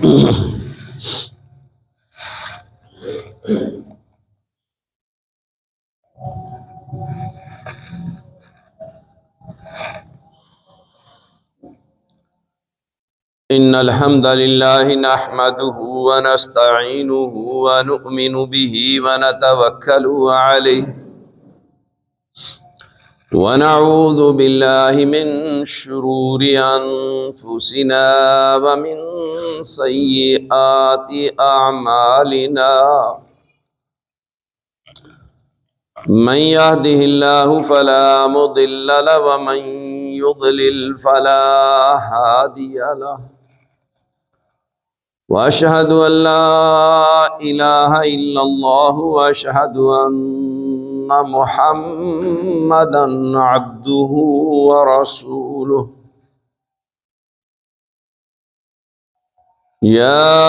إن الحمد لله نحمده ونستعينه ونؤمن به ونتوكل عليه ونعوذ بالله من شرور أنفسنا ومن سيئات أعمالنا من يهده الله فلا مضل له ومن يضلل فلا هادي له وأشهد أن لا إله إلا الله وأشهد أن محمدا عبده ورسوله يا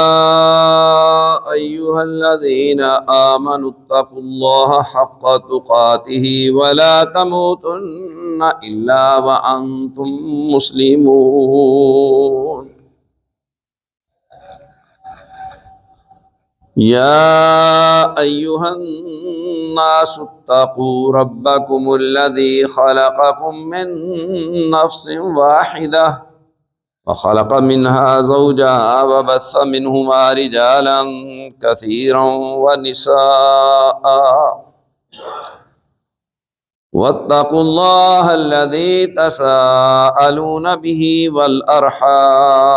أيها الذين آمنوا اتقوا الله حق تقاته ولا تموتن إلا وأنتم مسلمون يا أيها الناس اتقوا ربكم الذي خلقكم من نفس واحدة وخلق منها زوجها وبث منهما رجالا كثيرا ونساء واتقوا الله الذي تساءلون به والأرحام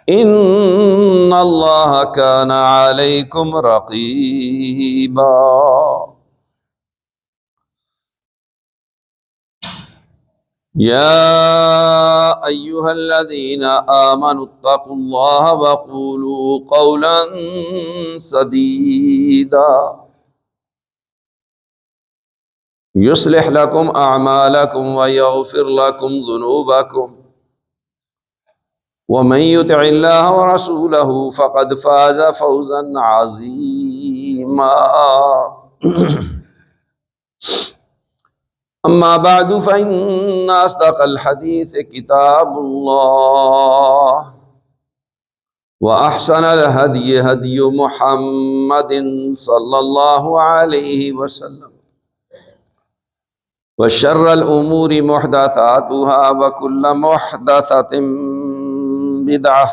إن الله كان عليكم رقيبا يا أيها الذين آمنوا اتقوا الله وقولوا قولا سديدا يصلح لكم أعمالكم ويغفر لكم ذنوبكم ومن يطع الله ورسوله فقد فاز فوزا عظيما أما بعد فإن أصدق الحديث كتاب الله وأحسن الهدي هدي محمد صلى الله عليه وسلم وشر الأمور محدثاتها وكل محدثة بدعة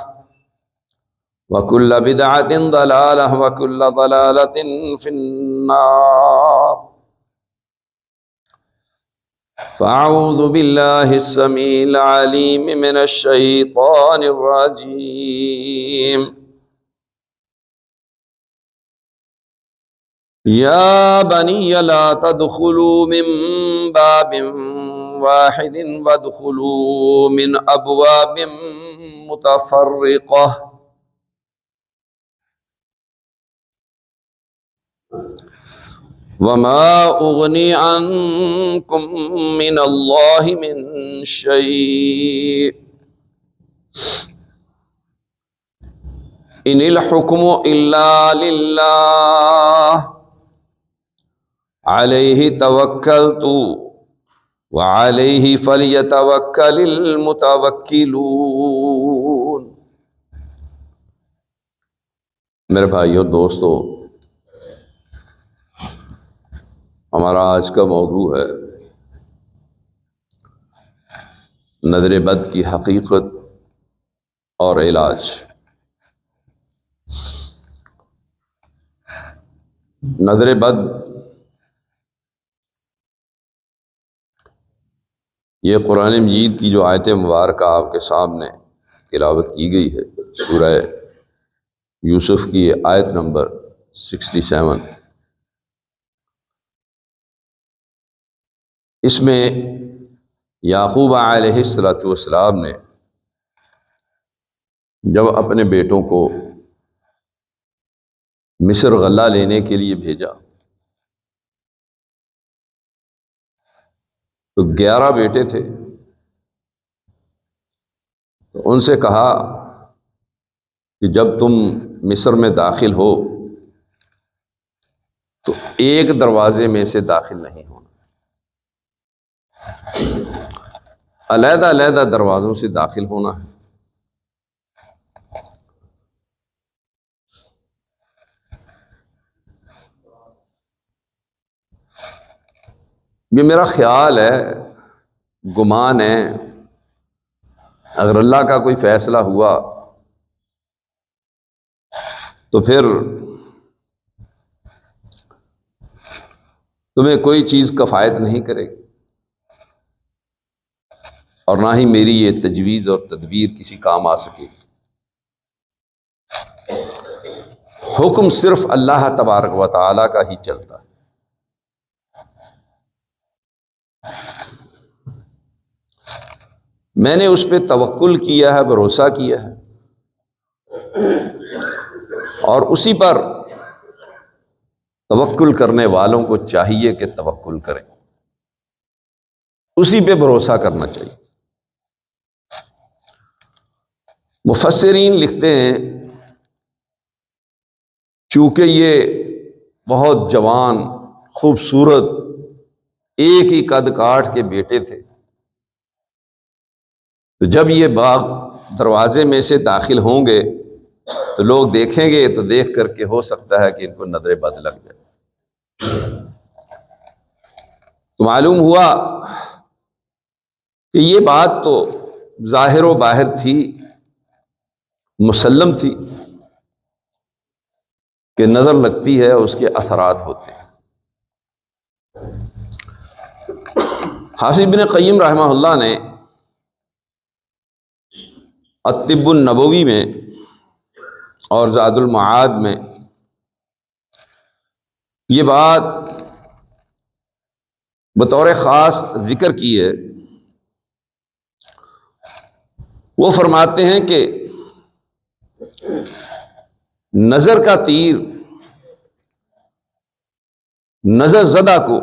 وكل بدعة ضلالة وكل ضلالة في النار فأعوذ بالله السميع العليم من الشيطان الرجيم يا بني لا تدخلوا من باب واحد وادخلوا من أبواب متفرقة وما أغني عنكم من الله من شيء إن الحكم إلا لله عليه توكلت وعليه فليتوكل المتوکلون۔ میرے بھائیو دوستو، ہمارا آج کا موضوع ہے نظر بد کی حقیقت اور علاج۔ نظر بد یہ قرآن مجید کی جو آیت مبارکہ آپ کے سامنے تلاوت کی گئی ہے، سورہ یوسف کی آیت نمبر 67، اس میں یعقوب علیہ السلام نے جب اپنے بیٹوں کو مصر غلہ لینے کے لیے بھیجا تو 11 بیٹے تھے، تو ان سے کہا کہ جب تم مصر میں داخل ہو تو ایک دروازے میں سے داخل نہیں ہونا، علیحدہ علیحدہ دروازوں سے داخل ہونا ہے۔ یہ میرا خیال ہے، گمان ہے، اگر اللہ کا کوئی فیصلہ ہوا تو پھر تمہیں کوئی چیز کفایت نہیں کرے گی، اور نہ ہی میری یہ تجویز اور تدبیر کسی کام آ سکے گی۔ حکم صرف اللہ تبارک و تعالی کا ہی چلتا ہے۔ میں نے اس پہ توکل کیا ہے، بھروسہ کیا ہے، اور اسی پر توکل کرنے والوں کو چاہیے کہ توکل کریں، اسی پہ بھروسہ کرنا چاہیے۔ مفسرین لکھتے ہیں چونکہ یہ بہت جوان، خوبصورت، ایک ہی قد کاٹ کے بیٹے تھے، تو جب یہ باغ دروازے میں سے داخل ہوں گے تو لوگ دیکھیں گے، تو دیکھ کر کے ہو سکتا ہے کہ ان کو نظر بد لگ جائے۔ تو معلوم ہوا کہ یہ بات تو ظاہر و باہر تھی، مسلم تھی کہ نظر لگتی ہے، اس کے اثرات ہوتے ہیں۔ حافظ ابن قیم رحمہ اللہ نے الطب النبوی میں اور زاد المعاد میں یہ بات بطور خاص ذکر کی ہے۔ وہ فرماتے ہیں کہ نظر کا تیر نظر زدہ کو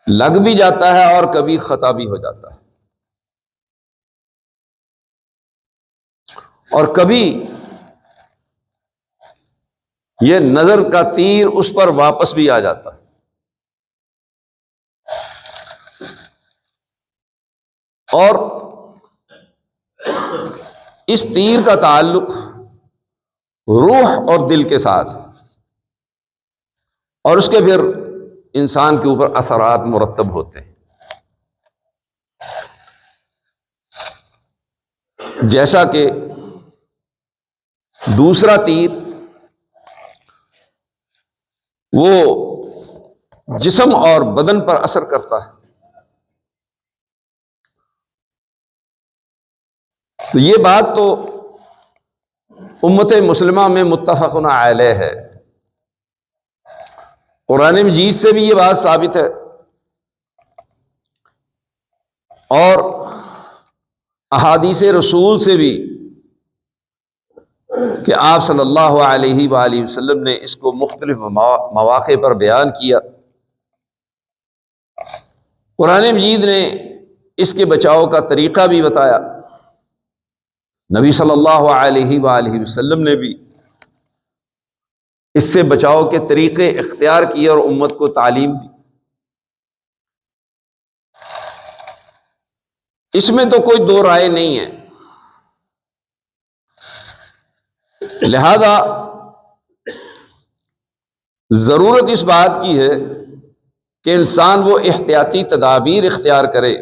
لگ بھی جاتا ہے اور کبھی خطا بھی ہو جاتا ہے، اور کبھی یہ نظر کا تیر اس پر واپس بھی آ جاتا ہے۔ اور اس تیر کا تعلق روح اور دل کے ساتھ، اور اس کے پھر انسان کے اوپر اثرات مرتب ہوتے ہیں۔ جیسا کہ دوسرا تیر وہ جسم اور بدن پر اثر کرتا ہے، تو یہ بات تو امت مسلمہ میں متفق علیہ ہے۔ قرآن مجید سے بھی یہ بات ثابت ہے، اور احادیث رسول سے بھی کہ آپ صلی اللہ علیہ وآلہ وسلم نے اس کو مختلف مواقع پر بیان کیا۔ قرآن مجید نے اس کے بچاؤ کا طریقہ بھی بتایا، نبی صلی اللہ علیہ وآلہ وسلم نے بھی اس سے بچاؤ کے طریقے اختیار کیے اور امت کو تعلیم دی۔ اس میں تو کوئی دو رائے نہیں ہے، لہذا ضرورت اس بات کی ہے کہ انسان وہ احتیاطی تدابیر اختیار کرے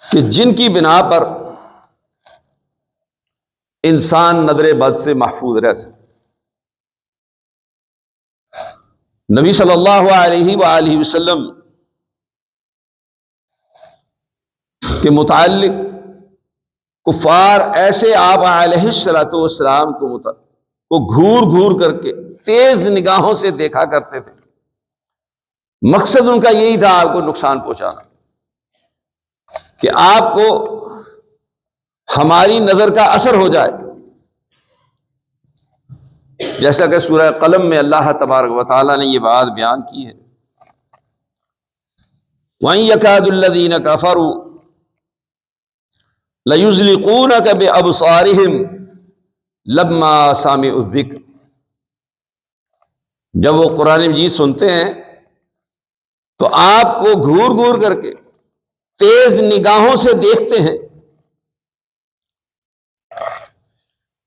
کہ جن کی بنا پر انسان نظر بد سے محفوظ رہ سکے۔ نبی صلی اللہ علیہ وآلہ وسلم کے متعلق کفار ایسے آپ علیہ الصلوۃ والسلام کو گھور گھور کر کے تیز نگاہوں سے دیکھا کرتے تھے، مقصد ان کا یہی تھا آپ کو نقصان پہنچانا، کہ آپ کو ہماری نظر کا اثر ہو جائے، جیسا کہ سورہ قلم میں اللہ تبارک و تعالیٰ نے یہ بات بیان کی ہے، وَإِن يَكَادُ الَّذِينَ كَفَرُوا لَيُزْلِقُونَكَ بِأَبْصَارِهِمْ لَمَّا سَمِعُوا الذِّكْرَ۔ جب وہ قرآن مجید سنتے ہیں تو آپ کو گھور گھور کر کے تیز نگاہوں سے دیکھتے ہیں،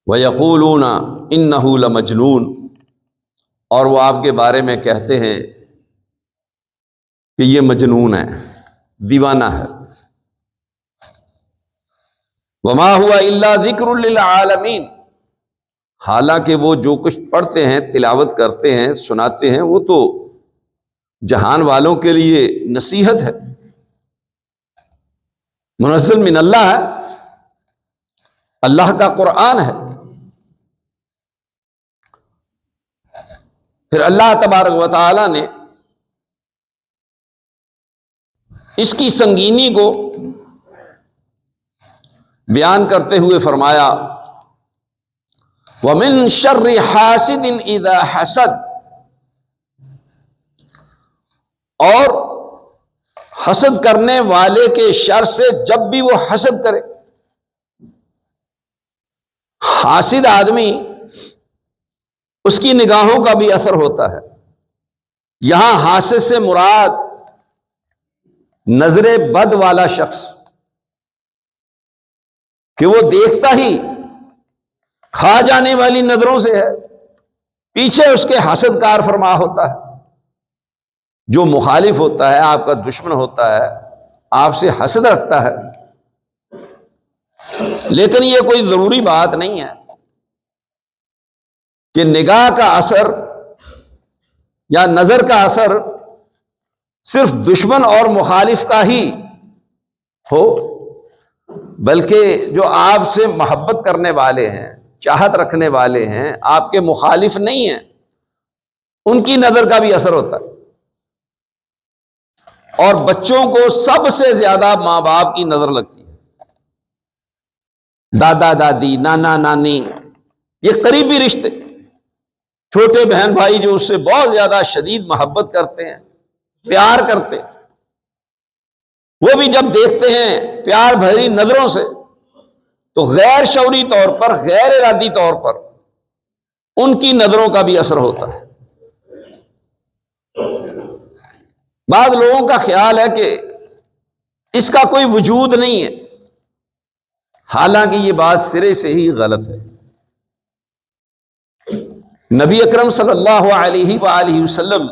وَيَقُولُونَ إِنَّهُ لَمَجْنُونَ، اور وہ آپ کے بارے میں کہتے ہیں کہ یہ مجنون ہے، دیوانہ ہے۔ وما ہوا الا ذکر للعالمین، حالانکہ وہ جو کچھ پڑھتے ہیں، تلاوت کرتے ہیں، سناتے ہیں، وہ تو جہان والوں کے لیے نصیحت ہے، منزل من اللہ ہے، اللہ کا قرآن ہے۔ پھر اللہ تبارک و تعالی نے اس کی سنگینی کو بیان کرتے ہوئے فرمایا وَمِن شَرِّ حَاسِدٍ إِذَا حَسَدَ، اور حسد کرنے والے کے شر سے جب بھی وہ حسد کرے۔ حاسد آدمی، اس کی نگاہوں کا بھی اثر ہوتا ہے۔ یہاں حاسد سے مراد نظر بد والا شخص، کہ وہ دیکھتا ہی کھا جانے والی نظروں سے ہے، پیچھے اس کے حسد کار فرما ہوتا ہے۔ جو مخالف ہوتا ہے، آپ کا دشمن ہوتا ہے، آپ سے حسد رکھتا ہے، لیکن یہ کوئی ضروری بات نہیں ہے کہ نگاہ کا اثر یا نظر کا اثر صرف دشمن اور مخالف کا ہی ہو، بلکہ جو آپ سے محبت کرنے والے ہیں، چاہت رکھنے والے ہیں، آپ کے مخالف نہیں ہیں، ان کی نظر کا بھی اثر ہوتا ہے۔ اور بچوں کو سب سے زیادہ ماں باپ کی نظر لگتی ہے، دادا دادی، نانا نانی، یہ قریبی رشتے، چھوٹے بہن بھائی جو اس سے بہت زیادہ شدید محبت کرتے ہیں، پیار کرتے ہیں، وہ بھی جب دیکھتے ہیں پیار بھری نظروں سے تو غیر شعوری طور پر، غیر ارادی طور پر ان کی نظروں کا بھی اثر ہوتا ہے۔ بعض لوگوں کا خیال ہے کہ اس کا کوئی وجود نہیں ہے، حالانکہ یہ بات سرے سے ہی غلط ہے۔ نبی اکرم صلی اللہ علیہ وآلہ وسلم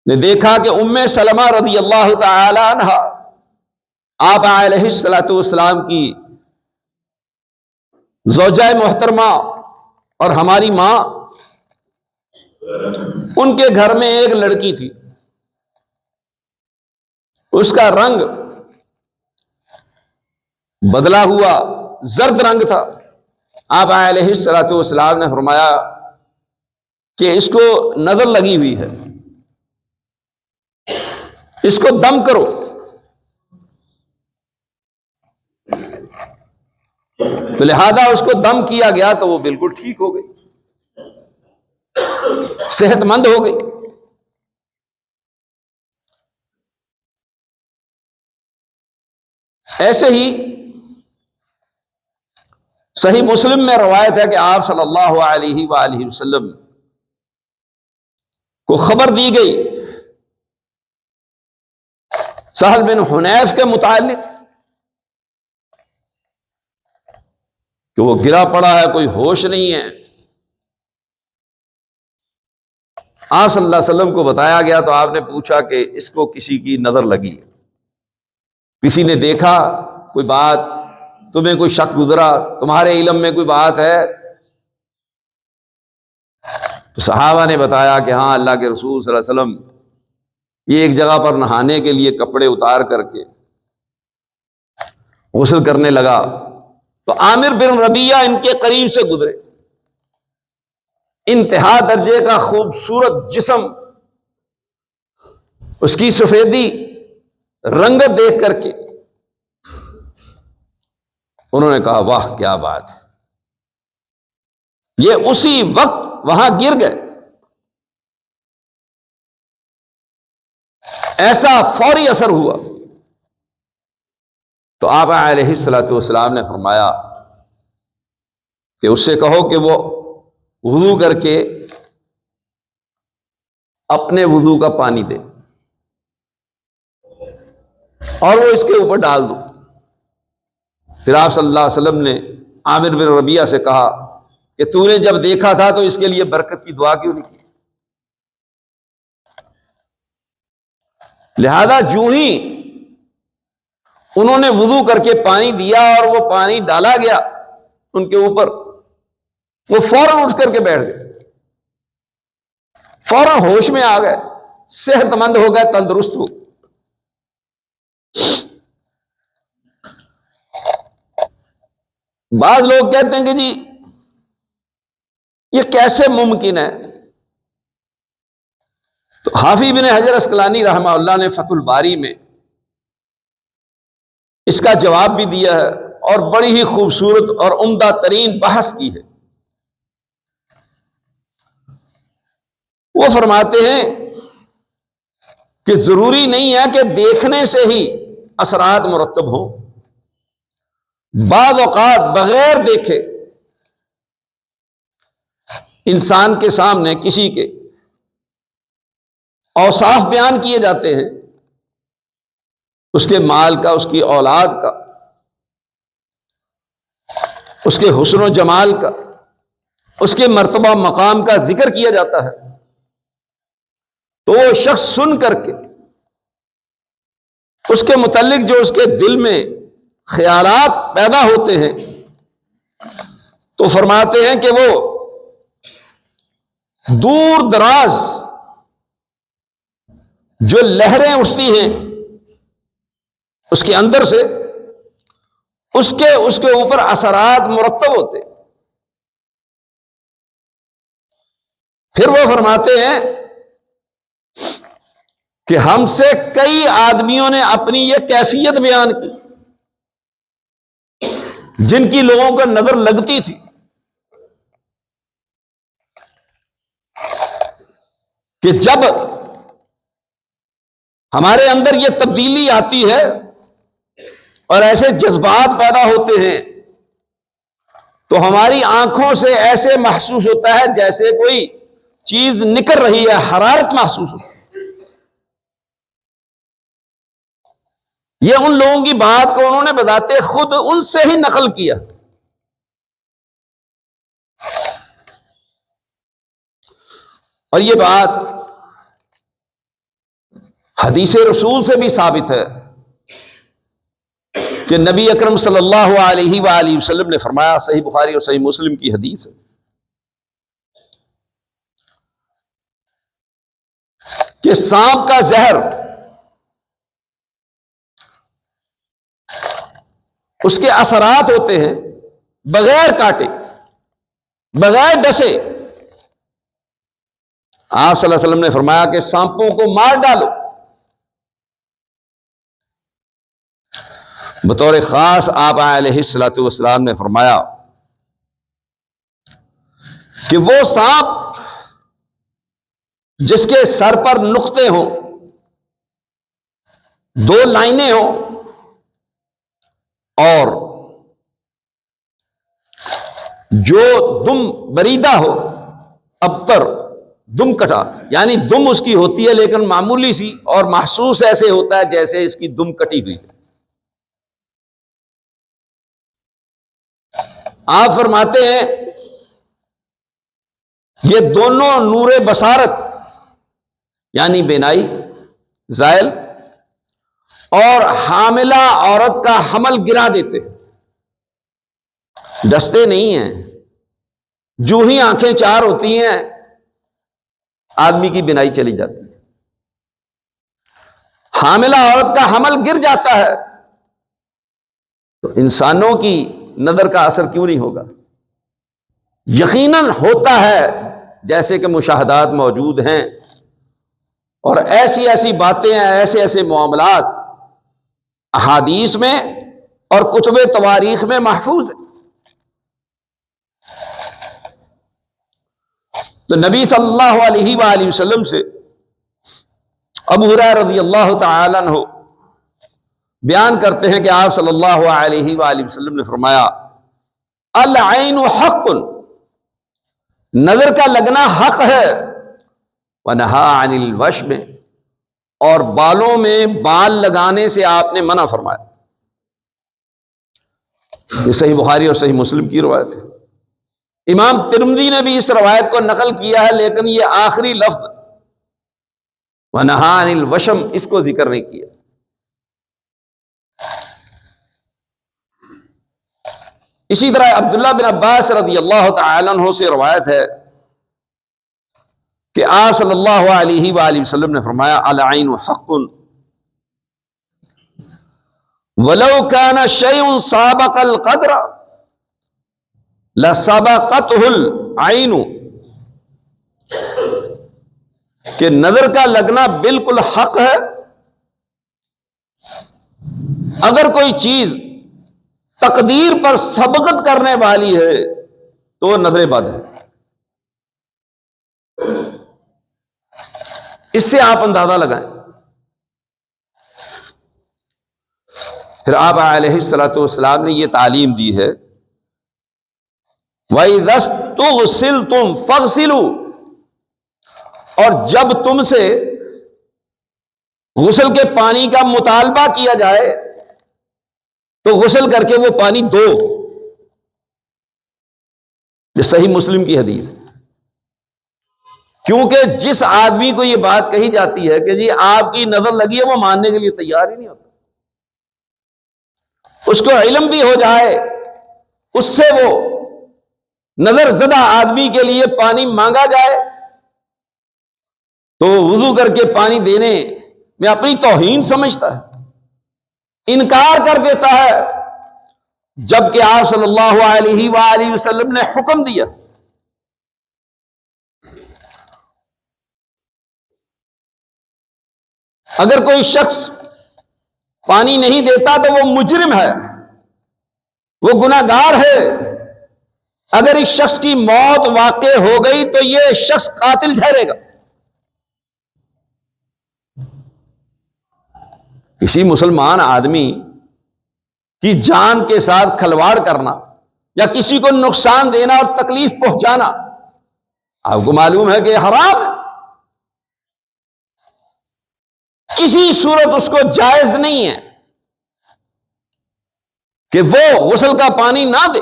نے دیکھا کہ ام سلمہ رضی اللہ تعالی عنہ، آپ علیہ السلام کی زوجہ محترمہ اور ہماری ماں، ان کے گھر میں ایک لڑکی تھی، اس کا رنگ بدلا ہوا زرد رنگ تھا۔ آپ علیہ السلام نے فرمایا کہ اس کو نظر لگی ہوئی ہے، اس کو دم کرو۔ تو لہذا اس کو دم کیا گیا تو وہ بالکل ٹھیک ہو گئی، صحت مند ہو گئی۔ ایسے ہی صحیح مسلم میں روایت ہے کہ آپ صلی اللہ علیہ وآلہ وسلم کو خبر دی گئی سہل بن حنیف کے متعلق کہ وہ گرا پڑا ہے، کوئی ہوش نہیں ہے۔ آپ صلی اللہ علیہ وسلم کو بتایا گیا تو آپ نے پوچھا کہ اس کو کسی کی نظر لگی، کسی نے دیکھا، کوئی بات تمہیں کوئی شک گزرا، تمہارے علم میں کوئی بات ہے؟ تو صحابہ نے بتایا کہ ہاں، اللہ کے رسول صلی اللہ علیہ وسلم یہ ایک جگہ پر نہانے کے لیے کپڑے اتار کر کے غسل کرنے لگا تو عامر بن ربیعہ ان کے قریب سے گزرے، انتہا درجے کا خوبصورت جسم، اس کی سفیدی، رنگت دیکھ کر کے انہوں نے کہا واہ کیا بات ہے۔ یہ اسی وقت وہاں گر گئے، ایسا فوری اثر ہوا۔ تو آپ علیہ السلام نے فرمایا کہ اس سے کہو کہ وہ وضو کر کے اپنے وضو کا پانی دے اور وہ اس کے اوپر ڈال دو۔ پھر آپ صلی اللہ علیہ وسلم نے عامر بن ربیعہ سے کہا کہ تو نے جب دیکھا تھا تو اس کے لیے برکت کی دعا کیوں نہیں کی؟ لہذا جو ہی انہوں نے وضو کر کے پانی دیا اور وہ پانی ڈالا گیا ان کے اوپر، وہ فوراً اٹھ کر کے بیٹھ گئے، فوراً ہوش میں آ گئے، صحت مند ہو گئے، تندرست ہو۔ بعض لوگ کہتے ہیں کہ جی یہ کیسے ممکن ہے؟ تو حافظ بن حجر اسقلانی رحمہ اللہ نے فتح الباری میں اس کا جواب بھی دیا ہے اور بڑی ہی خوبصورت اور عمدہ ترین بحث کی ہے۔ وہ فرماتے ہیں کہ ضروری نہیں ہے کہ دیکھنے سے ہی اثرات مرتب ہوں، بعض اوقات بغیر دیکھے انسان کے سامنے کسی کے اوصاف بیان کیے جاتے ہیں، اس کے مال کا، اس کی اولاد کا، اس کے حسن و جمال کا، اس کے مرتبہ مقام کا ذکر کیا جاتا ہے، تو وہ شخص سن کر کے اس کے متعلق جو اس کے دل میں خیالات پیدا ہوتے ہیں، تو فرماتے ہیں کہ وہ دور دراز جو لہریں اٹھتی ہیں اس کے اندر سے، اس کے اوپر اثرات مرتب ہوتے۔ پھر وہ فرماتے ہیں کہ ہم سے کئی آدمیوں نے اپنی یہ کیفیت بیان کی جن کی لوگوں کو نظر لگتی تھی، کہ جب ہمارے اندر یہ تبدیلی آتی ہے اور ایسے جذبات پیدا ہوتے ہیں تو ہماری آنکھوں سے ایسے محسوس ہوتا ہے جیسے کوئی چیز نکل رہی ہے، حرارت محسوس ہوتی ہے۔ یہ ان لوگوں کی بات کو انہوں نے بذات خود ان سے ہی نقل کیا۔ اور یہ بات حدیث رسول سے بھی ثابت ہے کہ نبی اکرم صلی اللہ علیہ وآلہ وسلم نے فرمایا، صحیح بخاری اور صحیح مسلم کی حدیث ہے، کہ سانپ کا زہر اس کے اثرات ہوتے ہیں بغیر کاٹے، بغیر ڈسے۔ آپ صلی اللہ علیہ وسلم نے فرمایا کہ سانپوں کو مار ڈالو۔ بطور خاص آپ علیہ الصلوۃ والسلام نے فرمایا کہ وہ سانپ جس کے سر پر نقطے ہوں، دو لائنیں ہوں اور جو دم بریدہ ہو، ابتر دم کٹا، یعنی دم اس کی ہوتی ہے لیکن معمولی سی، اور محسوس ایسے ہوتا ہے جیسے اس کی دم کٹی ہوئی ہے۔ آپ فرماتے ہیں یہ دونوں نور بصارت یعنی بینائی زائل اور حاملہ عورت کا حمل گرا دیتے، ڈستے نہیں ہیں۔ جو ہی آنکھیں چار ہوتی ہیں آدمی کی بینائی چلی جاتی ہے۔ حاملہ عورت کا حمل گر جاتا ہے تو انسانوں کی نظر کا اثر کیوں نہیں ہوگا؟ یقیناً ہوتا ہے، جیسے کہ مشاہدات موجود ہیں اور ایسی ایسی باتیں ہیں، ایسے ایسے معاملات احادیث میں اور کتب تواریخ میں محفوظ ہیں۔ تو نبی صلی اللہ علیہ وآلہ وسلم سے ابو ہریرہ رضی اللہ تعالیٰ عنہ بیان کرتے ہیں کہ آپ صلی اللہ علیہ وآلہ وسلم نے فرمایا، العین حق، نظر کا لگنا حق ہے، ونہا عن الوشم، اور بالوں میں بال لگانے سے آپ نے منع فرمایا۔ یہ صحیح بخاری اور صحیح مسلم کی روایت ہے۔ امام ترمذی نے بھی اس روایت کو نقل کیا ہے، لیکن یہ آخری لفظ وَنَهَا عَنِ الْوَشْمِ اس کو ذکر نہیں کیا۔ اسی طرح عبداللہ بن عباس رضی اللہ تعالی عنہ سے روایت ہے کہ آپ صلی اللہ علیہ وآلہ وسلم نے فرمایا العین حق ولو كان شيء سابق القدر لسبقته العین، کہ نظر کا لگنا بالکل حق ہے، اگر کوئی چیز تقدیر پر سبقت کرنے والی ہے تو وہ نظر بد ہے۔ اس سے آپ اندازہ لگائیں۔ پھر آپ علیہ الصلوۃ والسلام نے یہ تعلیم دی ہے وَإِذَا اسْتُغْسِلْتُمْ فَاغْسِلُوا، اور جب تم سے غسل کے پانی کا مطالبہ کیا جائے تو غسل کر کے وہ پانی دو۔ یہ صحیح مسلم کی حدیث ہے۔ کیونکہ جس آدمی کو یہ بات کہی جاتی ہے کہ جی آپ کی نظر لگی ہے، وہ ماننے کے لیے تیار ہی نہیں ہوتا۔ اس کو علم بھی ہو جائے، اس سے وہ نظر زدہ آدمی کے لیے پانی مانگا جائے تو وضو کر کے پانی دینے میں اپنی توہین سمجھتا ہے، انکار کر دیتا ہے، جبکہ آپ صلی اللہ علیہ وآلہ وسلم نے حکم دیا۔ اگر کوئی شخص پانی نہیں دیتا تو وہ مجرم ہے، وہ گناہگار ہے۔ اگر اس شخص کی موت واقع ہو گئی تو یہ شخص قاتل ٹھہرے گا۔ کسی مسلمان آدمی کی جان کے ساتھ کھلواڑ کرنا یا کسی کو نقصان دینا اور تکلیف پہنچانا آپ کو معلوم ہے کہ حرام ہے، کسی صورت اس کو جائز نہیں ہے کہ وہ غسل کا پانی نہ دے،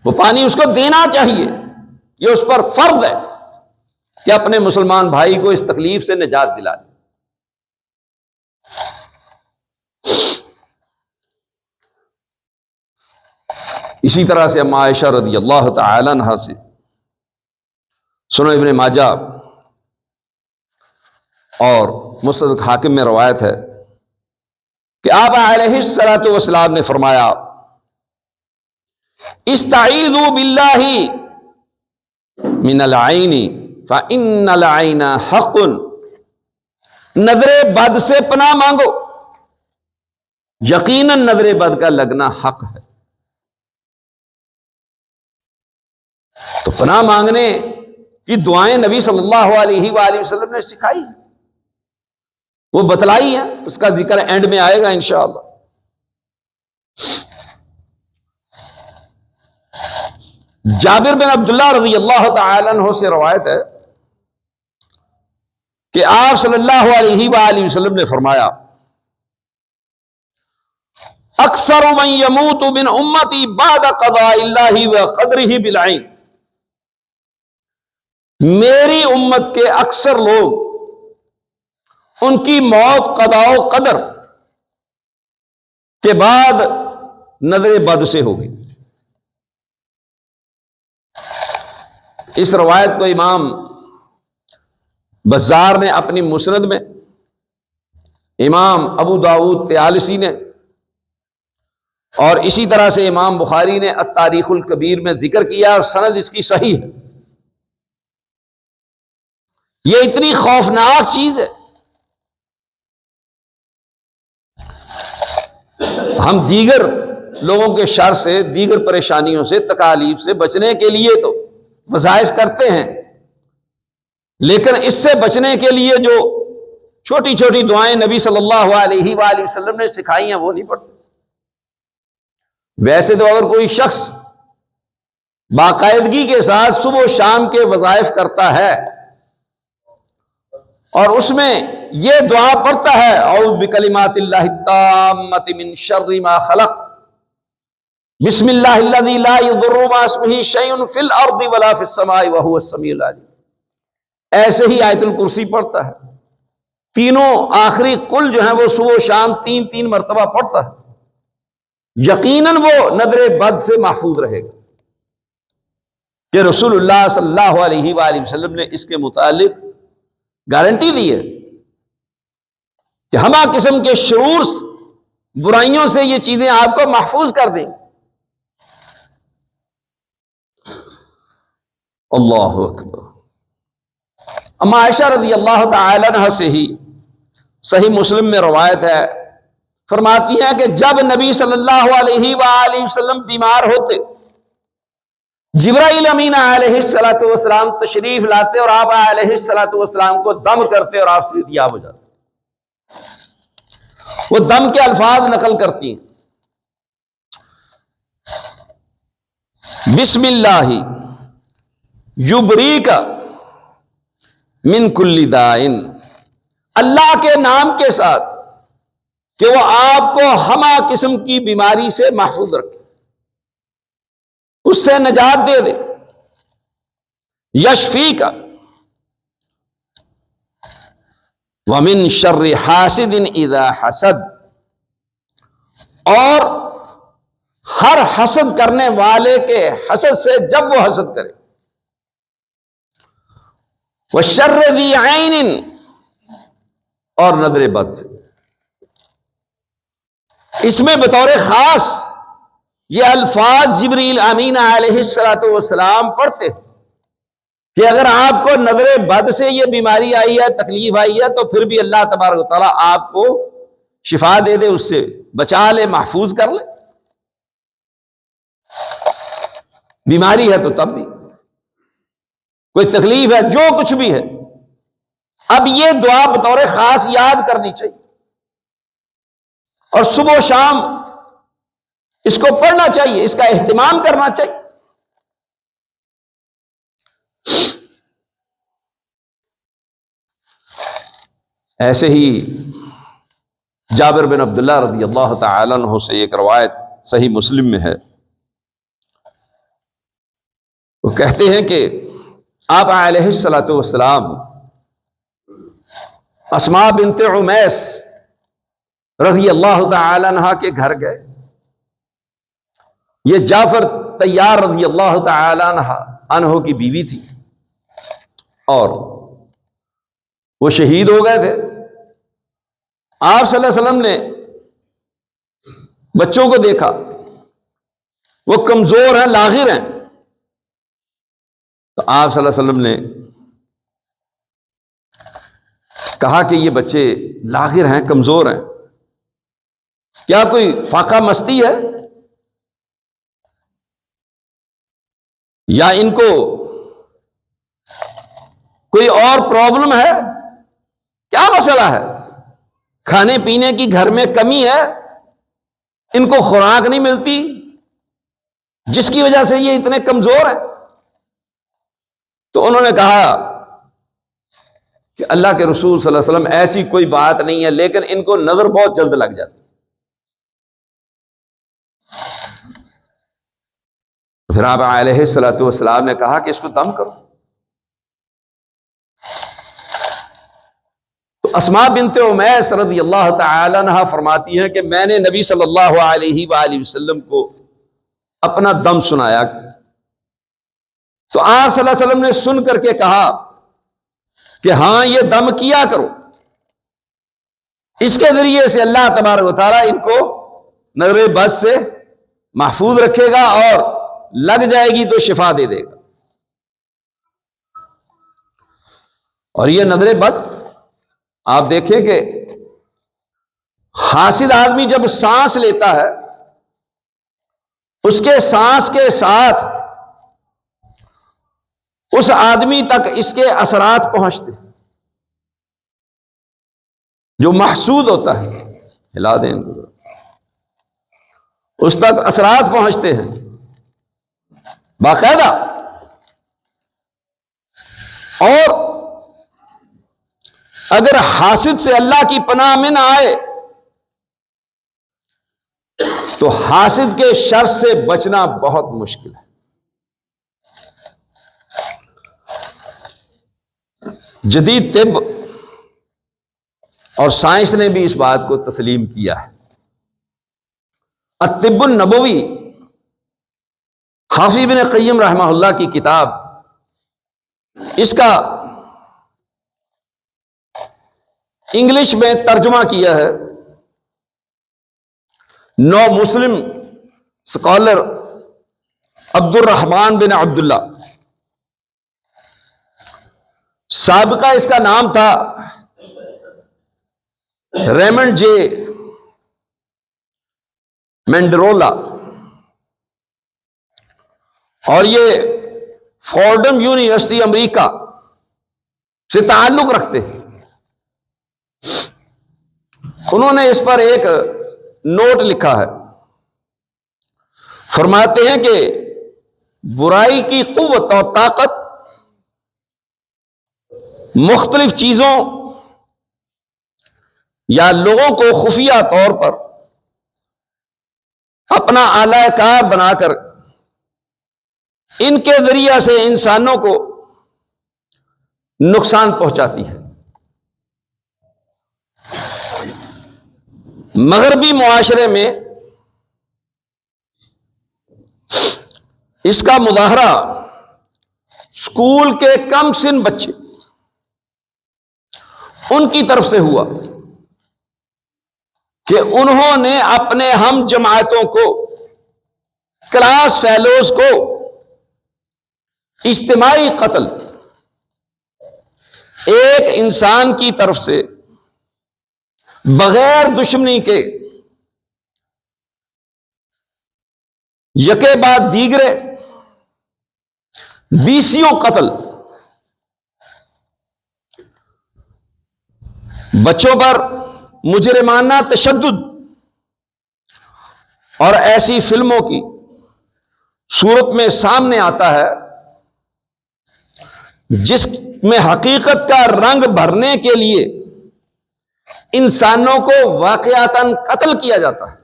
وہ پانی اس کو دینا چاہیے۔ یہ اس پر فرض ہے کہ اپنے مسلمان بھائی کو اس تکلیف سے نجات دلا دے۔ اسی طرح سے اما عائشہ رضی اللہ تعالی عنہا سے سنن ابن ماجہ اور مستدرک حاکم میں روایت ہے کہ آپ علیہ الصلوۃ والسلام نے فرمایا استعیذوا باللہ من العین فإن العین حق، نظر بد سے پناہ مانگو، یقیناً نظر بد کا لگنا حق ہے۔ تو پناہ مانگنے کی دعائیں نبی صلی اللہ علیہ وآلہ وسلم نے سکھائی، وہ بتلائی ہیں، اس کا ذکر اینڈ میں آئے گا انشاءاللہ۔ جابر بن عبداللہ رضی اللہ تعالی عنہ سے روایت ہے کہ آپ صلی اللہ علیہ وآلہ وسلم نے فرمایا اکثر من یموت من امتی بعد قضاء اللہ وقدرہ بالعین، میری امت کے اکثر لوگ ان کی موت قضاء و قدر کے بعد نظر بد سے ہوگی۔ اس روایت کو امام بزار نے اپنی مسند میں، امام ابو داؤد طیالسی نے، اور اسی طرح سے امام بخاری نے التاریخ الکبیر میں ذکر کیا، اور سند اس کی صحیح ہے۔ یہ اتنی خوفناک چیز ہے، ہم دیگر لوگوں کے شر سے، دیگر پریشانیوں سے، تکالیف سے بچنے کے لیے تو وظائف کرتے ہیں، لیکن اس سے بچنے کے لیے جو چھوٹی چھوٹی دعائیں نبی صلی اللہ علیہ وآلہ وسلم نے سکھائی ہیں وہ نہیں پڑھتے۔ ویسے تو اگر کوئی شخص باقاعدگی کے ساتھ صبح و شام کے وظائف کرتا ہے اور اس میں یہ دعا پڑھتا ہے اعوذ بکلمات اللہ التامۃ من شر ما خلق، بسم اللہ الذی لا یضر مع اسمہ شیء فی الارض ولا فی السماء وہو السمیع العلیم. ایسے ہی آیت الکرسی پڑھتا ہے. تینوں آخری کل جو ہیں وہ صبح و شام 3 مرتبہ پڑھتا ہے. یقیناً وہ نظر بد سے محفوظ رہے گا. کہ رسول اللہ صلی اللہ علیہ وآلہ وسلم نے اس کے متعلق گارنٹی دی ہے کہ ہمہ قسم کے شرور برائیوں سے یہ چیزیں آپ کو محفوظ کر دیں. اللہ اکبر. اما عائشہ رضی اللہ تعالی عنہ سے ہی صحیح مسلم میں روایت ہے، فرماتی ہیں کہ جب نبی صلی اللہ علیہ وآلہ وسلم بیمار ہوتے، جبرائیل امین علیہ السلام تشریف لاتے اور آپ علیہ السلام کو دم کرتے اور آپ صحت یاب ہو جاتے. وہ دم کے الفاظ نقل کرتی ہیں، بسم اللہ یبریک من کل دائن، اللہ کے نام کے ساتھ کہ وہ آپ کو ہمہ قسم کی بیماری سے محفوظ رکھے، اس سے نجات دے دے. یشفیک ومن شر حاسد اذا حسد، اور ہر حسد کرنے والے کے حسد سے جب وہ حسد کرے. وشر ذی عین، اور نظر بد سے. اس میں بطور خاص یہ الفاظ جبریل امین علیہ السلام پڑھتے کہ اگر آپ کو نظر بد سے یہ بیماری آئی ہے، تکلیف آئی ہے، تو پھر بھی اللہ تبارک و تعالیٰ آپ کو شفا دے دے، اس سے بچا لے، محفوظ کر لے. بیماری ہے تو تب بھی، کوئی تکلیف ہے، جو کچھ بھی ہے، اب یہ دعا بطور خاص یاد کرنی چاہیے اور صبح و شام اس کو پڑھنا چاہیے، اس کا اہتمام کرنا چاہیے. ایسے ہی جابر بن عبداللہ رضی اللہ تعالی عنہ سے ایک روایت صحیح مسلم میں ہے، وہ کہتے ہیں کہ آپ علیہ السلام اسماء بنت عمیس رضی اللہ تعالی عنہ کے گھر گئے. یہ جعفر طیار رضی اللہ تعالی عنہ کی بیوی تھی اور وہ شہید ہو گئے تھے. آپ صلی اللہ علیہ وسلم نے بچوں کو دیکھا، وہ کمزور ہیں، لاغر ہیں. تو آپ صلی اللہ علیہ وسلم نے کہا کہ یہ بچے لاغر ہیں، کمزور ہیں، کیا کوئی فاقہ مستی ہے یا ان کو کوئی اور پرابلم ہے، کیا مسئلہ ہے؟ کھانے پینے کی گھر میں کمی ہے، ان کو خوراک نہیں ملتی جس کی وجہ سے یہ اتنے کمزور ہیں. تو انہوں نے کہا کہ اللہ کے رسول صلی اللہ علیہ وسلم ایسی کوئی بات نہیں ہے، لیکن ان کو نظر بہت جلد لگ جاتی. پھر آپ علیہ السلام نے کہا کہ اس کو دم کرو. تو اسماء بنت عمیس رضی اللہ تعالی عنہ فرماتی ہیں کہ میں نے نبی صلی اللہ علیہ وآلہ وسلم کو اپنا دم سنایا تو آپ صلی اللہ علیہ وسلم نے سن کر کے کہا کہ ہاں یہ دم کیا کرو، اس کے ذریعے سے اللہ تبارک و تعالیٰ ان کو نظر بد سے محفوظ رکھے گا اور لگ جائے گی تو شفا دے دے گا. اور یہ نظر بد آپ دیکھیں کہ حاسد آدمی جب سانس لیتا ہے اس کے سانس کے ساتھ اس آدمی تک اس کے اثرات پہنچتے ہیں. جو محسود ہوتا ہے، ہلا دیں ان کو، اس تک اثرات پہنچتے ہیں باقاعدہ. اور اگر حاسد سے اللہ کی پناہ میں نہ آئے تو حاسد کے شر سے بچنا بہت مشکل ہے. جدید طب اور سائنس نے بھی اس بات کو تسلیم کیا ہے. الطب النبوی حافظ ابن قیم رحمہ اللہ کی کتاب، اس کا انگلش میں ترجمہ کیا ہے نو مسلم اسکالر عبد الرحمان بن عبداللہ. سابقہ اس کا نام تھا ریمنڈ جے مینڈرولا، اور یہ فورڈم یونیورسٹی امریکہ سے تعلق رکھتے ہیں. انہوں نے اس پر ایک نوٹ لکھا ہے. فرماتے ہیں کہ برائی کی قوت اور طاقت مختلف چیزوں یا لوگوں کو خفیہ طور پر اپنا اعلی کار بنا کر ان کے ذریعہ سے انسانوں کو نقصان پہنچاتی ہے. مغربی معاشرے میں اس کا مظاہرہ اسکول کے کم سن بچے ان کی طرف سے ہوا کہ انہوں نے اپنے ہم جماعتوں کو، کلاس فیلوز کو اجتماعی قتل ایک انسان کی طرف سے بغیر دشمنی کے یکے بعد دیگرے 20 قتل بچوں پر مجرمانہ تشدد اور ایسی فلموں کی صورت میں سامنے آتا ہے جس میں حقیقت کا رنگ بھرنے کے لیے انسانوں کو واقعتاً قتل کیا جاتا ہے.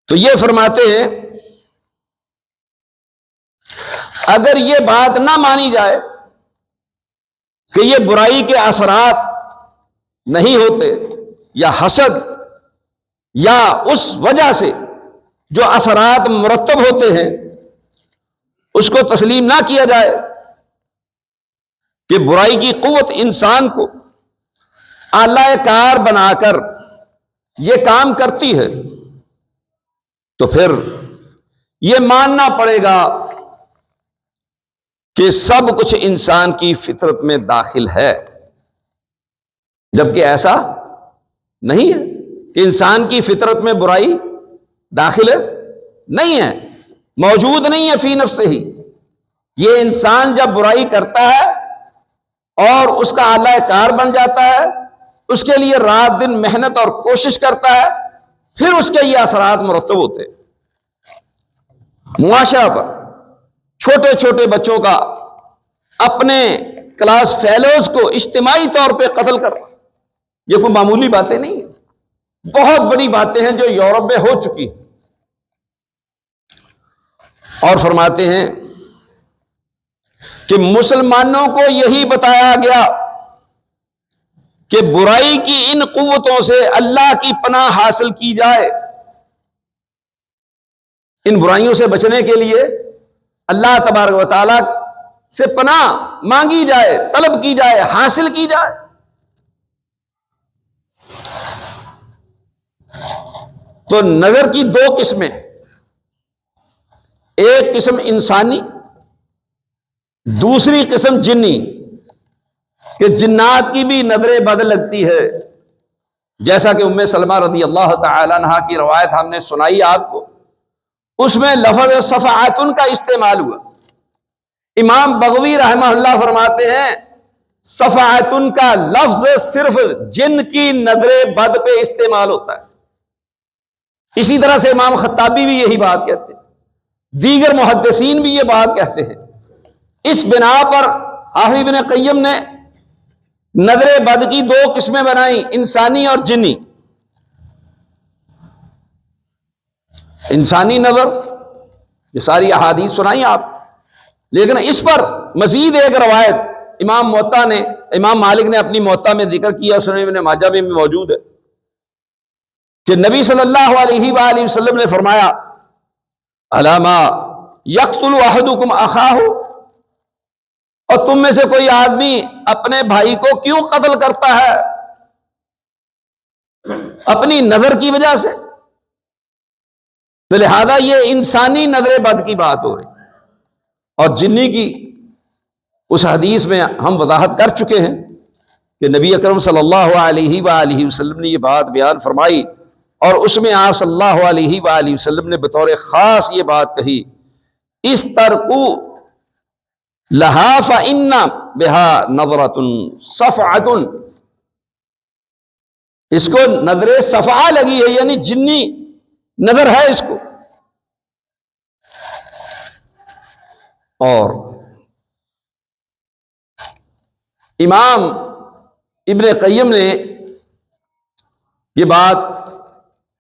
تو یہ فرماتے ہیں اگر یہ بات نہ مانی جائے کہ یہ برائی کے اثرات نہیں ہوتے یا حسد یا اس وجہ سے جو اثرات مرتب ہوتے ہیں اس کو تسلیم نہ کیا جائے کہ برائی کی قوت انسان کو اعلی کار بنا کر یہ کام کرتی ہے، تو پھر یہ ماننا پڑے گا کہ سب کچھ انسان کی فطرت میں داخل ہے، جبکہ ایسا نہیں ہے کہ انسان کی فطرت میں برائی داخل نہیں ہے، موجود نہیں ہے فی نفسہ ہی. یہ انسان جب برائی کرتا ہے اور اس کا اعلی کار بن جاتا ہے، اس کے لیے رات دن محنت اور کوشش کرتا ہے، پھر اس کے یہ اثرات مرتب ہوتے ہیں. معاشرہ پر چھوٹے چھوٹے بچوں کا اپنے کلاس فیلوز کو اجتماعی طور پہ قتل کرنا یہ کوئی معمولی باتیں نہیں ہیں، بہت بڑی باتیں ہیں جو یورپ میں ہو چکی ہیں. اور فرماتے ہیں کہ مسلمانوں کو یہی بتایا گیا کہ برائی کی ان قوتوں سے اللہ کی پناہ حاصل کی جائے. ان برائیوں سے بچنے کے لیے اللہ تبارک و تعالی سے پناہ مانگی جائے، طلب کی جائے، حاصل کی جائے. تو نظر کی 2 قسمیں، ایک قسم انسانی، دوسری قسم جنی. کہ جنات کی بھی نظریں بد لگتی ہے، جیسا کہ ام سلمہ رضی اللہ تعالی عنہا کی روایت ہم نے سنائی آپ کو، اس میں لفظ صفعتن کا استعمال ہوا. امام بغوی رحمہ اللہ فرماتے ہیں صفعتن کا لفظ صرف جن کی نظر بد پہ استعمال ہوتا ہے. اسی طرح سے امام خطابی بھی یہی بات کہتے ہیں، دیگر محدثین بھی یہ بات کہتے ہیں. اس بنا پر حافظ ابن قیم نے نظر بد کی دو قسمیں بنائیں، انسانی اور جنی۔ انسانی نظر یہ ساری احادیث سنائیں آپ، لیکن اس پر مزید ایک روایت امام مالک نے اپنی موطا میں ذکر کیا، سنن ابن ماجہ میں موجود ہے کہ نبی صلی اللہ علیہ وآلہ وسلم نے فرمایا علامہ یقتل احدکم اخاہ، اور تم میں سے کوئی آدمی اپنے بھائی کو کیوں قتل کرتا ہے؟ اپنی نظر کی وجہ سے۔ تو لہذا یہ انسانی نظر بد کی بات ہو رہی، اور جنی کی اس حدیث میں ہم وضاحت کر چکے ہیں کہ نبی اکرم صلی اللہ علیہ وآلہ وسلم نے یہ بات بیان فرمائی، اور اس میں آپ صلی اللہ علیہ وآلہ وسلم نے بطور خاص یہ بات کہی، اس ترکو لہا فإن بہا نظرۃ صفعۃ، اس کو نظر صفعہ لگی ہے، یعنی جنی نظر ہے اس کو۔ اور امام ابن قیم نے یہ بات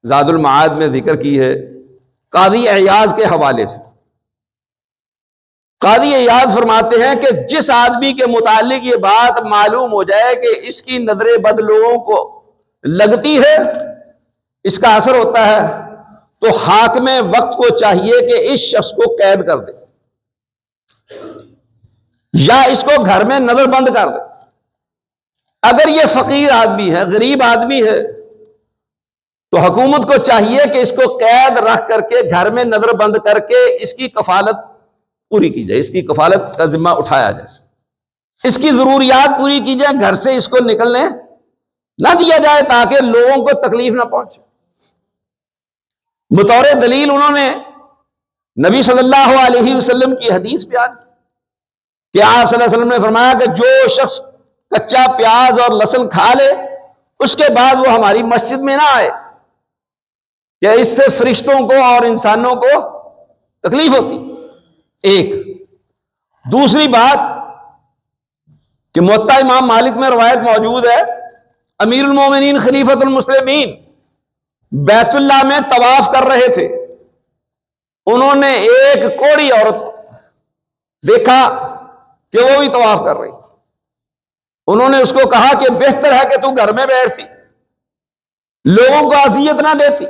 زاد المعاد میں ذکر کی ہے قاضی عیاض کے حوالے سے۔ قاضی عیاض فرماتے ہیں کہ جس آدمی کے متعلق یہ بات معلوم ہو جائے کہ اس کی نظر بد لوگوں کو لگتی ہے، اس کا اثر ہوتا ہے، تو حاکم وقت کو چاہیے کہ اس شخص کو قید کر دے یا اس کو گھر میں نظر بند کر دے۔ اگر یہ فقیر آدمی ہے، غریب آدمی ہے، تو حکومت کو چاہیے کہ اس کو قید رکھ کر کے گھر میں نظر بند کر کے اس کی کفالت پوری کی جائے، اس کی کفالت کا ذمہ اٹھایا جائے، اس کی ضروریات پوری کی جائے، گھر سے اس کو نکلنے نہ دیا جائے تاکہ لوگوں کو تکلیف نہ پہنچے۔ بطور دلیل انہوں نے نبی صلی اللہ علیہ وسلم کی حدیث بیان کی کہ آپ صلی اللہ علیہ وسلم نے فرمایا کہ جو شخص کچا پیاز اور لہسن کھا لے اس کے بعد وہ ہماری مسجد میں نہ آئے کہ اس سے فرشتوں کو اور انسانوں کو تکلیف ہوتی۔ ایک دوسری بات کہ موطا امام مالک میں روایت موجود ہے، امیر المومنین خلیفۃ المسلمین بیت اللہ میں طواف کر رہے تھے، انہوں نے ایک کوڑی عورت دیکھا کہ وہ بھی طواف کر رہی، انہوں نے اس کو کہا کہ بہتر ہے کہ تو گھر میں بیٹھتی، لوگوں کو اذیت نہ دیتی،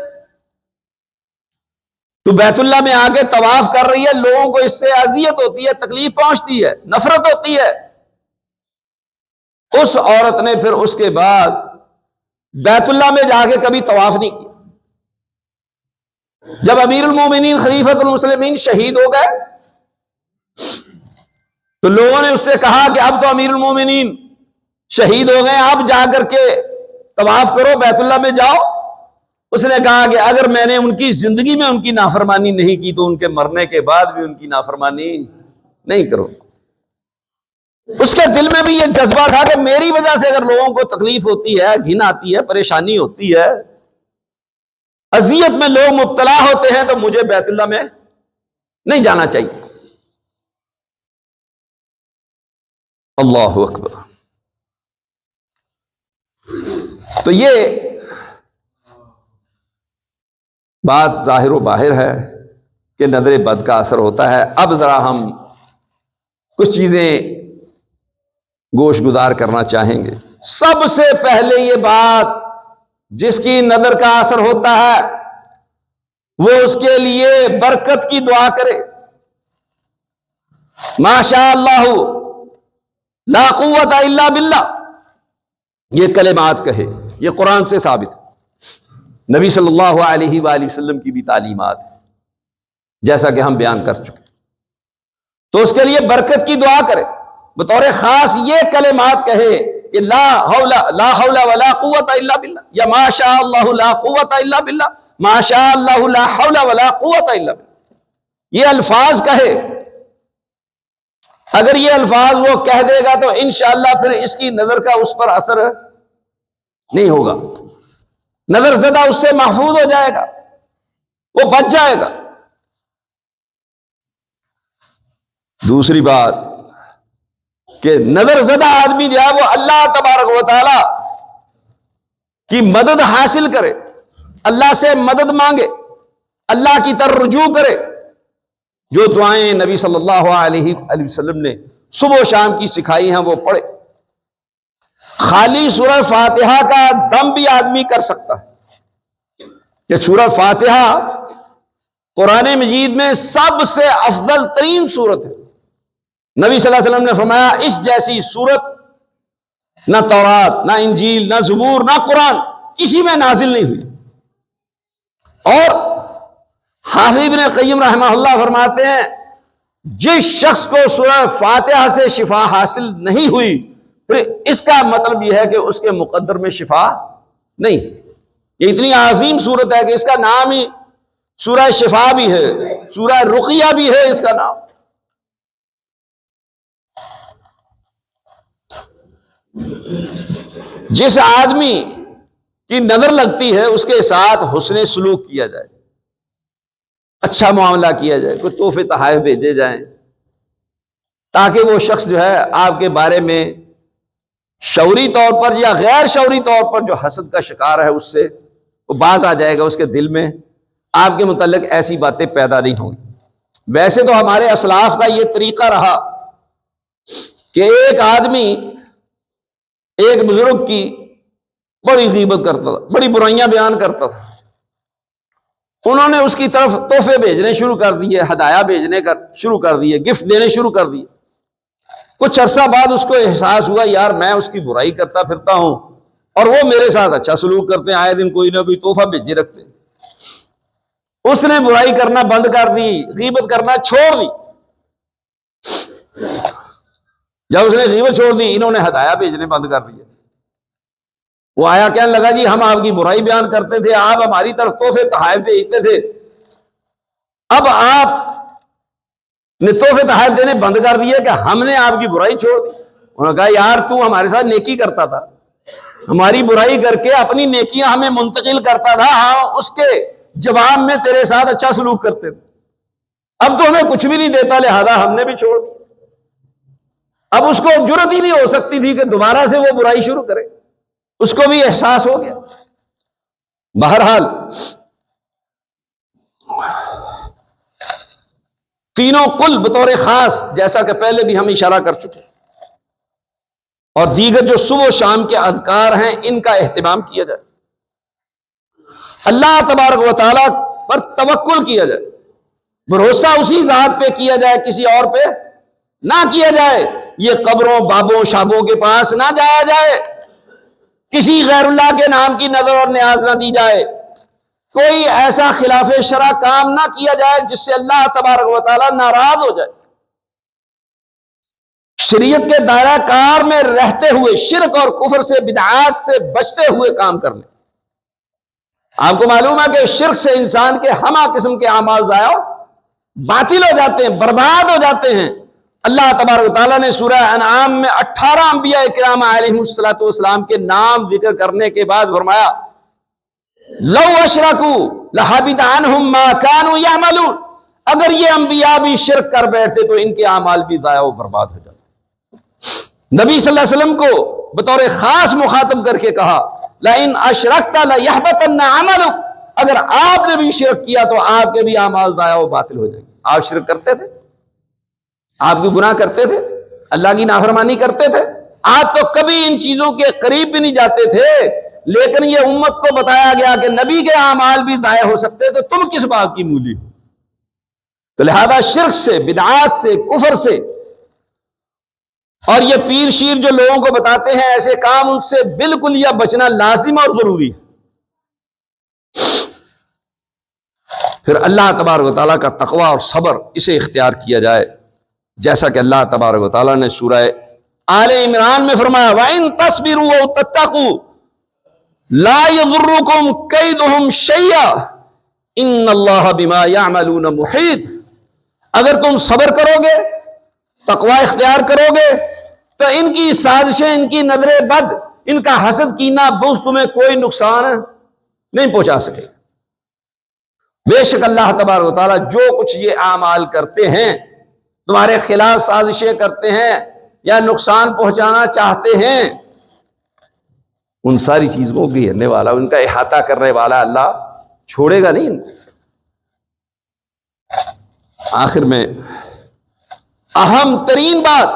تو بیت اللہ میں آ کے طواف کر رہی ہے، لوگوں کو اس سے اذیت ہوتی ہے، تکلیف پہنچتی ہے، نفرت ہوتی ہے۔ اس عورت نے پھر اس کے بعد بیت اللہ میں جا کے کبھی طواف نہیں کیا۔ جب امیر المومنین خلیفۃ المسلمین شہید ہو گئے تو لوگوں نے اس سے کہا کہ اب تو امیر المومنین شہید ہو گئے، اب جا کر کے طواف کرو، بیت اللہ میں جاؤ۔ اس نے کہا کہ اگر میں نے ان کی زندگی میں ان کی نافرمانی نہیں کی تو ان کے مرنے کے بعد بھی ان کی نافرمانی نہیں کرو۔ اس کے دل میں بھی یہ جذبہ تھا کہ میری وجہ سے اگر لوگوں کو تکلیف ہوتی ہے، گھن آتی ہے، پریشانی ہوتی ہے، اذیت میں لوگ مبتلا ہوتے ہیں، تو مجھے بیت اللہ میں نہیں جانا چاہیے۔ اللہ اکبر۔ تو یہ بات ظاہر و باہر ہے کہ نظر بد کا اثر ہوتا ہے۔ اب ذرا ہم کچھ چیزیں گوش گزار کرنا چاہیں گے۔ سب سے پہلے یہ بات جس کی نظر کا اثر ہوتا ہے وہ اس کے لیے برکت کی دعا کرے، ماشاء اللہ لا قوت الا باللہ، یہ کلمات کہے، یہ قرآن سے ثابت ہے، نبی صلی اللہ علیہ وآلہ وسلم کی بھی تعلیمات ہے، جیسا کہ ہم بیان کر چکے۔ تو اس کے لیے برکت کی دعا کرے، بطور خاص یہ کلمات کہے کہ لا حول ولا قوت الا باللہ، یا ما شاء اللہ لا قوت الا باللہ، ما شاء اللہ لا حول ولا قوت الا باللہ، یہ الفاظ کہے۔ اگر یہ الفاظ وہ کہہ دے گا تو انشاءاللہ پھر اس کی نظر کا اس پر اثر نہیں ہوگا، نظر زدہ اس سے محفوظ ہو جائے گا، وہ بچ جائے گا۔ دوسری بات کہ نظر زدہ آدمی جو ہے وہ اللہ تبارک و تعالی کی مدد حاصل کرے، اللہ سے مدد مانگے، اللہ کی طرف رجوع کرے، جو دعائیں نبی صلی اللہ علیہ وسلم نے صبح و شام کی سکھائی ہیں وہ پڑھے۔ خالی سورہ فاتحہ کا دم بھی آدمی کر سکتا ہے کہ سورہ فاتحہ قرآن مجید میں سب سے افضل ترین سورت ہے۔ نبی صلی اللہ علیہ وسلم نے فرمایا اس جیسی سورت نہ تورات، نہ انجیل، نہ زبور، نہ قرآن کسی میں نازل نہیں ہوئی۔ اور حافظ ابن قیم رحمہ اللہ فرماتے ہیں جس شخص کو سورہ فاتحہ سے شفا حاصل نہیں ہوئی، پھر اس کا مطلب یہ ہے کہ اس کے مقدر میں شفا نہیں۔ یہ اتنی عظیم سورت ہے کہ اس کا نام ہی سورہ شفا بھی ہے، سورہ رقیہ بھی ہے اس کا نام۔ جس آدمی کی نظر لگتی ہے اس کے ساتھ حسن سلوک کیا جائے، اچھا معاملہ کیا جائے، کوئی تحفے تحائف بھیجے جائیں تاکہ وہ شخص جو ہے آپ کے بارے میں شعوری طور پر یا غیر شعوری طور پر جو حسد کا شکار ہے اس سے وہ باز آ جائے گا، اس کے دل میں آپ کے متعلق ایسی باتیں پیدا نہیں ہوں گی۔ ویسے تو ہمارے اسلاف کا یہ طریقہ رہا کہ ایک آدمی ایک بزرگ کی بڑی غیبت کرتا تھا، بڑی برائیاں بیان کرتا تھا، انہوں نے اس کی طرف تحفے بھیجنے شروع کر دیے، ہدایہ بھیجنے کا شروع کر دیے، گفٹ دینے شروع کر دیے۔ کچھ عرصہ بعد اس کو احساس ہوا یار میں اس کی برائی کرتا پھرتا ہوں اور وہ میرے ساتھ اچھا سلوک کرتے ہیں، آئے دن کوئی نہ کوئی تحفہ بھیجے رکھتے ہیں۔ اس نے برائی کرنا بند کر دی، غیبت کرنا چھوڑ دی۔ جب اس نے غیبت چھوڑ دی انہوں نے ہدایہ بھیجنے بند کر دیے۔ وہ آیا کہنے لگا جی ہم آپ کی برائی بیان کرتے تھے، آپ ہماری طرف تحفے تحائف بھیجتے تھے، اب آپ نے تحفے تحائف دینے بند کر دیے کہ ہم نے آپ کی برائی چھوڑ دی۔ انہوں نے کہا یار تو ہمارے ساتھ نیکی کرتا تھا، ہماری برائی کر کے اپنی نیکیاں ہمیں منتقل کرتا تھا، ہم اس کے جواب میں تیرے ساتھ اچھا سلوک کرتے تھے، اب تو ہمیں کچھ بھی نہیں دیتا لہذا ہم نے بھی چھوڑ دی۔ اب اس کو جرت ہی نہیں ہو سکتی تھی کہ دوبارہ سے وہ برائی شروع کرے، اس کو بھی احساس ہو گیا۔ بہرحال تینوں کل بطور خاص جیسا کہ پہلے بھی ہم اشارہ کر چکے، اور دیگر جو صبح و شام کے اذکار ہیں ان کا اہتمام کیا جائے، اللہ تبارک و تعالیٰ پر توکل کیا جائے، بھروسہ اسی ذات پہ کیا جائے، کسی اور پہ نہ کیا جائے۔ یہ قبروں بابوں شابوں کے پاس نہ جایا جائے، کسی غیر اللہ کے نام کی نظر اور نیاز نہ دی جائے، کوئی ایسا خلاف شرع کام نہ کیا جائے جس سے اللہ تبارک و تعالیٰ ناراض ہو جائے۔ شریعت کے دائرہ کار میں رہتے ہوئے شرک اور کفر سے بدعات سے بچتے ہوئے کام کرنے۔ آپ کو معلوم ہے کہ شرک سے انسان کے ہمہ قسم کے اعمال ضائع باطل ہو جاتے ہیں، برباد ہو جاتے ہیں۔ اللہ تبارک و تعالیٰ نے سورہ انعام میں 18 انبیاء کرام علیہم السلام کے نام ذکر کرنے کے بعد فرمایا لو اشرکوا لحبط عنہم ما كانوا يعملون، اگر یہ انبیاء بھی شرک کر بیٹھتے تو ان کے اعمال بھی ضائع و برباد ہو جاتے۔ نبی صلی اللہ علیہ وسلم کو بطور خاص مخاطب کر کے کہا لئن اشرکت لیحبطن عملک، اگر آپ نے بھی شرک کیا تو آپ کے بھی اعمال ضائع و باطل ہو جائیں گے۔ آپ شرک کرتے تھے، آپ کی گناہ کرتے تھے، اللہ کی نافرمانی کرتے تھے، آپ تو کبھی ان چیزوں کے قریب بھی نہیں جاتے تھے، لیکن یہ امت کو بتایا گیا کہ نبی کے اعمال بھی ضائع ہو سکتے، تو تم کس بات کی مولی ہو؟ تو لہذا شرک سے، بدعات سے، کفر سے، اور یہ پیر شیر جو لوگوں کو بتاتے ہیں ایسے کام، ان سے بالکل یہ بچنا لازم اور ضروری ہے۔ پھر اللہ تبارک و تعالیٰ کا تقوی اور صبر اسے اختیار کیا جائے، جیسا کہ اللہ تبارک و تعالیٰ نے سورہ آل عمران میں فرمایا وَإِن تَصْبِرُوا وَتَتَّقُوا لَا يَضُرُّكُمْ كَيْدُهُمْ شَيْئًا إِنَّ اللَّهَ بِمَا يَعْمَلُونَ مُحِيطٌ، اگر تم صبر کرو گے، تقوی اختیار کرو گے، تو ان کی سازشیں، ان کی نظر بد، ان کا حسد کینہ بغض تمہیں کوئی نقصان نہیں پہنچا سکے۔ بے شک اللہ تبارک و تعالیٰ جو کچھ یہ اعمال کرتے ہیں، تمہارے خلاف سازشیں کرتے ہیں، یا نقصان پہنچانا چاہتے ہیں، ان ساری چیزوں کو گھیرنے والا، ان کا احاطہ کرنے والا اللہ چھوڑے گا نہیں۔ آخر میں اہم ترین بات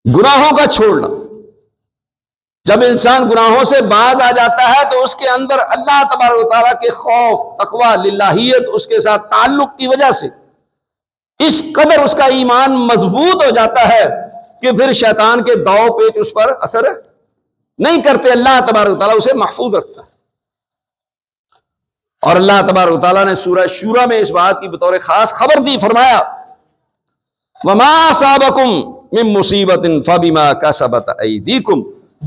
گناہوں کا چھوڑنا۔ جب انسان گناہوں سے باز آ جاتا ہے تو اس کے اندر اللہ تبارک و تعالیٰ کے خوف، تقوی، للہیت اس کے ساتھ تعلق کی وجہ سے اس قدر اس کا ایمان مضبوط ہو جاتا ہے کہ پھر شیطان کے داؤ پیچ اس پر اثر نہیں کرتے، اللہ تبارک و تعالیٰ اسے محفوظ رکھتا ہے۔ اور اللہ تبارک و تعالیٰ نے سورہ شورى میں اس بات کی بطور خاص خبر دی، فرمایا وما اصابکم من مصیبت فبما کسبت ایدیکم،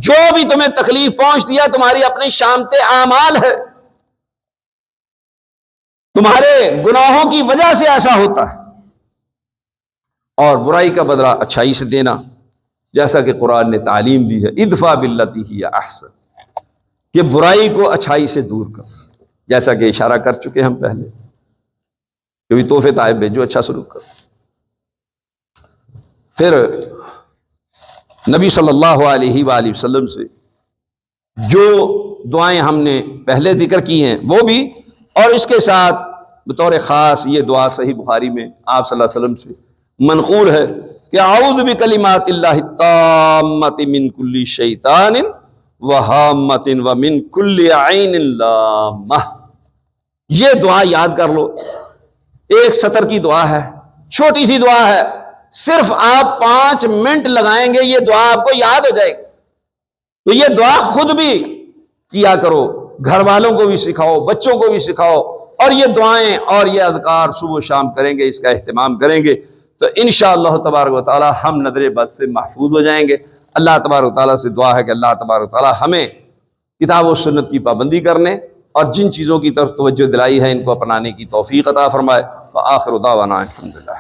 جو بھی تمہیں تکلیف پہنچ دیا تمہاری اپنی شامت اعمال ہے، تمہارے گناہوں کی وجہ سے ایسا ہوتا ہے۔ اور برائی کا بدلہ اچھائی سے دینا، جیسا کہ قرآن نے تعلیم دی ہے، ادفع باللتی ہی احسن، کہ برائی کو اچھائی سے دور کرو، جیسا کہ اشارہ کر چکے ہم پہلے، کبھی تحفے تحائف بھیجو، اچھا سلوک کرو۔ پھر نبی صلی اللہ علیہ وآلہ وسلم سے جو دعائیں ہم نے پہلے ذکر کی ہیں وہ بھی، اور اس کے ساتھ بطور خاص یہ دعا صحیح بخاری میں آپ صلی اللہ علیہ وسلم سے منقول ہے کہ اعوذ بکلمات اللہ التامۃ من کل شیطان وہامۃ ومن کل عین لامہ۔ یہ دعا یاد کر لو، ایک سطر کی دعا ہے، چھوٹی سی دعا ہے، صرف آپ 5 منٹ لگائیں گے یہ دعا آپ کو یاد ہو جائے گی۔ تو یہ دعا خود بھی کیا کرو، گھر والوں کو بھی سکھاؤ، بچوں کو بھی سکھاؤ، اور یہ دعائیں اور یہ اذکار صبح و شام کریں گے، اس کا اہتمام کریں گے تو انشاءاللہ تبارک و تعالی ہم نظر بد سے محفوظ ہو جائیں گے۔ اللہ تبارک و تعالیٰ سے دعا ہے کہ اللہ تبارک و تعالیٰ ہمیں کتاب و سنت کی پابندی کرنے اور جن چیزوں کی طرف توجہ دلائی ہے ان کو اپنانے کی توفیق عطا فرمائے۔ وآخر دعوانا الحمدللہ۔